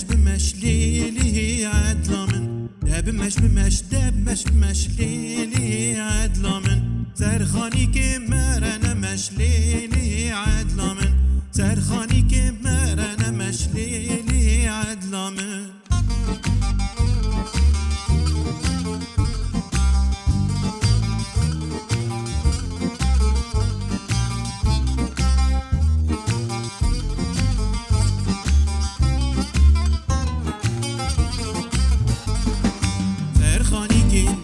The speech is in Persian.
بمش ليلي عدلا من بمش ليلي عدلا من سرخاني كمار انا مش ليلي عدلا من سرخاني كمار انا مش ليلي عدلا من سرخاني كمار